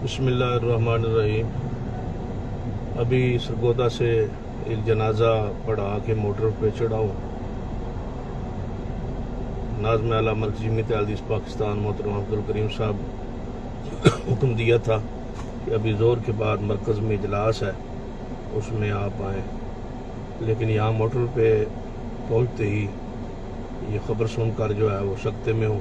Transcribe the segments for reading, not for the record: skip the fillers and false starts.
بسم اللہ الرحمن الرحیم۔ ابھی سرگودا سے ایک جنازہ پڑھا کے موٹر پہ چڑھا ہوں۔ ناظم اعلیٰ مرکزی جمعیت الحدیث پاکستان محترم عبدالکریم صاحب حکم دیا تھا کہ ابھی زور کے بعد مرکز میں اجلاس ہے، اس میں آپ آئیں، لیکن یہاں موٹر پہ پہنچتے ہی یہ خبر سن کر جو ہے وہ سکتے میں ہوں۔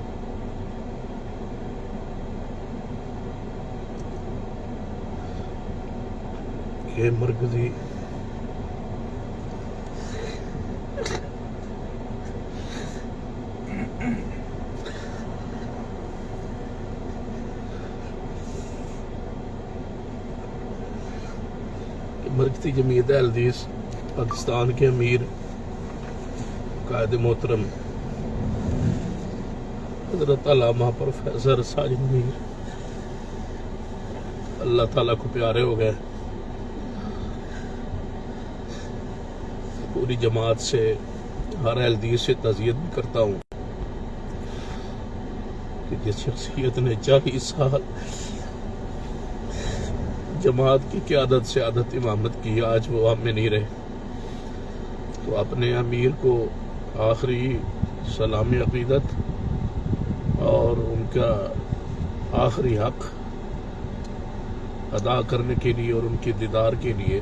کہ مرکزی جمعیت الحدیث پاکستان کے امیر قائد محترم حضرت علامہ پروفیسر ساجد میر اللہ تعالیٰ کو پیارے ہو گئے۔ پوری جماعت سے، ہر اہلدیس سے تعزیت بھی کرتا ہوں کہ جس شخصیت نے 40 سال جماعت کی قیادت سے عادت امامت کی، آج وہ ہم میں نہیں رہے، تو اپنے امیر کو آخری سلام عقیدت اور ان کا آخری حق ادا کرنے کے لیے اور ان کے دیدار کے لیے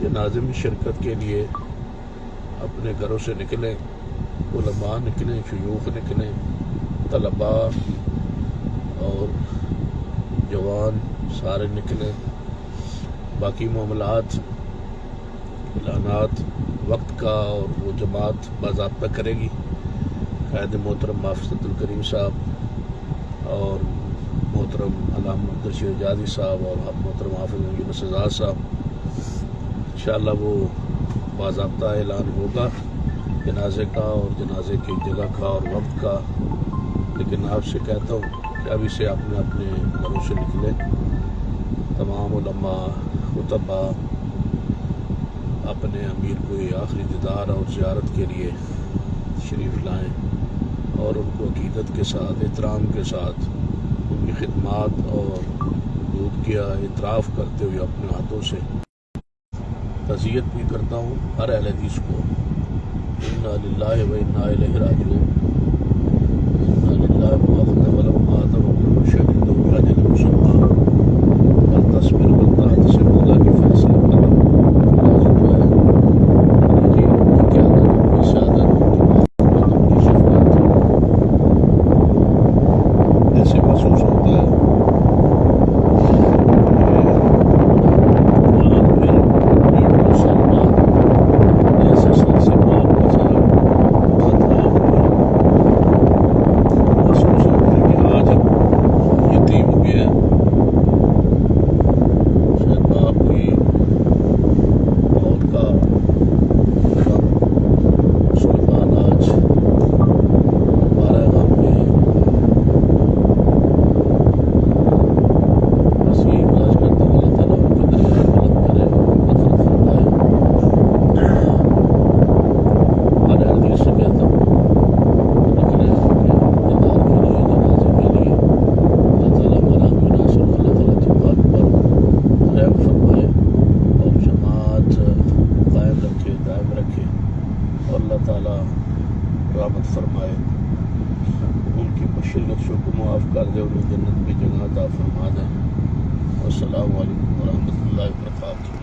جنازے میں شرکت کے لیے اپنے گھروں سے نکلیں، علماء نکلیں، شیوخ نکلیں، طلباء اور جوان سارے نکلیں۔ باقی معاملات اعلانات وقت کا اور وہ جماعت باضابطہ کرے گی۔ قائد محترم حافظ عبدالکریم صاحب اور محترم علامہ عبدالرشید حجازی صاحب اور محترم حافظ یونس اعزاز صاحب، انشاءاللہ وہ باضابطہ اعلان ہوگا جنازے کا اور جنازے کی جگہ کا اور وقت کا، لیکن آپ سے کہتا ہوں کہ ابھی سے اپنے گھروں سے نکلیں، تمام علماء خطباء اپنے امیر کو یہ آخری دیدار اور زیارت کے لیے تشریف لائیں اور ان کو عقیدت کے ساتھ، احترام کے ساتھ ان کی خدمات اور حدود کا اعتراف کرتے ہوئے اپنے ہاتھوں سے تعزیت بھی کرتا ہوں ہر اہل حدیث کو۔ انا للہ و انا الیہ راجعون، انا للہ ما قدم ولما آتر وکل شیء عنده اجل مسمى ولتصبر ولتحتسب اللہ کے فیصلے ایسے محسوس ہوتا ہے اللہ تعالیٰ رحمت فرمائے، ان کی مشکلات کو معاف کر دے، انہیں جنت میں جگہ عطا فرما دے۔ السلام علیکم ورحمۃ اللہ وبرکاتہ۔